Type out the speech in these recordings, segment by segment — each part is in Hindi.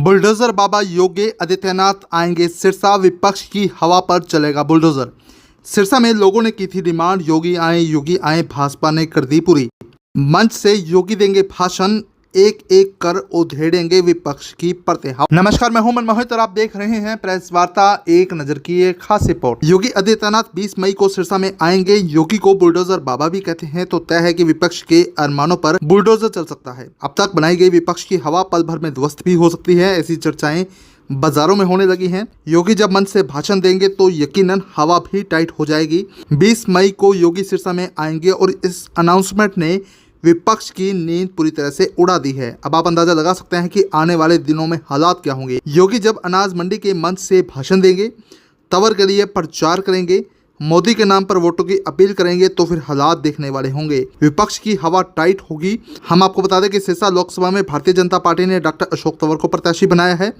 बुलडोजर बाबा योगी आदित्यनाथ आएंगे सिरसा, विपक्ष की हवा पर चलेगा बुलडोजर। सिरसा में लोगों ने की थी डिमांड, योगी आए, भाजपा ने कर दी पूरी। मंच से योगी देंगे भाषण, एक एक कर उधेड़ेंगे विपक्ष की परतें। नमस्कार, मैं हूं मनमोहित और आप देख रहे हैं प्रेस वार्ता। एक नजर की एक खास रिपोर्ट। योगी आदित्यनाथ 20 मई को सिरसा में आएंगे। योगी को बुलडोजर बाबा भी कहते हैं, तो तय है कि विपक्ष के अरमानों पर बुलडोजर चल सकता है। अब तक बनाई गई विपक्ष की हवा पल भर में ध्वस्त भी हो सकती है, ऐसी चर्चाएं बाजारों में होने लगी हैं। योगी जब मंच से भाषण देंगे तो यकीनन हवा भी टाइट हो जाएगी। 20 मई को योगी सिरसा में आएंगे और इस अनाउंसमेंट ने विपक्ष की नींद पूरी तरह से उड़ा दी है। अब आप अंदाजा लगा सकते हैं कि आने वाले दिनों में हालात क्या होंगे। योगी जब अनाज मंडी के मंच से भाषण देंगे, तवर के लिए प्रचार करेंगे, मोदी के नाम पर वोटों की अपील करेंगे, तो फिर हालात देखने वाले होंगे। विपक्ष की हवा टाइट होगी। हम आपको बता दें कि सिरसा लोकसभा में भारतीय जनता पार्टी ने डॉक्टर अशोक तंवर को प्रत्याशी बनाया है,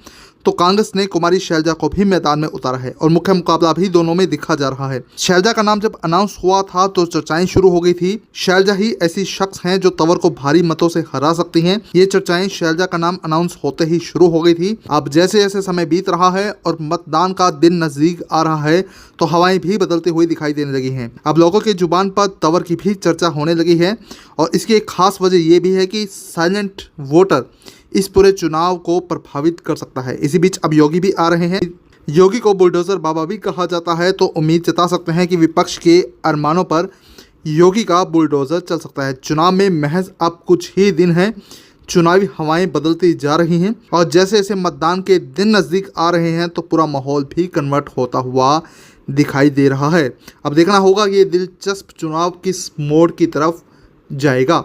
तो कांग्रेस ने कुमारी शैलजा को भी मैदान में उतारा है और मुख्य मुकाबला भी दोनों में दिखा जा रहा है। शैलजा का नाम जब अनाउंस हुआ था तो चर्चाएं शुरू हो गई थी। शैलजा ही ऐसी शख्स हैं जो तंवर को भारी मतों से हरा सकती हैं। ये चर्चाएं शैलजा का नाम अनाउंस होते ही शुरू हो गई थी। अब जैसे जैसे समय बीत रहा है और मतदान का दिन नजदीक आ रहा है, तो हवाएं भी बदलती हुई दिखाई देने लगी हैं। अब लोगों की जुबान पर तंवर की भी चर्चा होने लगी है और इसकी एक खास वजह यह भी है कि साइलेंट वोटर इस पूरे चुनाव को प्रभावित कर सकता है। इसी बीच अब योगी भी आ रहे हैं। योगी को बुलडोजर बाबा भी कहा जाता है, तो उम्मीद जता सकते हैं कि विपक्ष के अरमानों पर योगी का बुलडोजर चल सकता है। चुनाव में महज अब कुछ ही दिन हैं, चुनावी हवाएं बदलती जा रही हैं और जैसे जैसे मतदान के दिन नज़दीक आ रहे हैं तो पूरा माहौल भी कन्वर्ट होता हुआ दिखाई दे रहा है। अब देखना होगा कि ये दिलचस्प चुनाव किस मोड़ की तरफ जाएगा।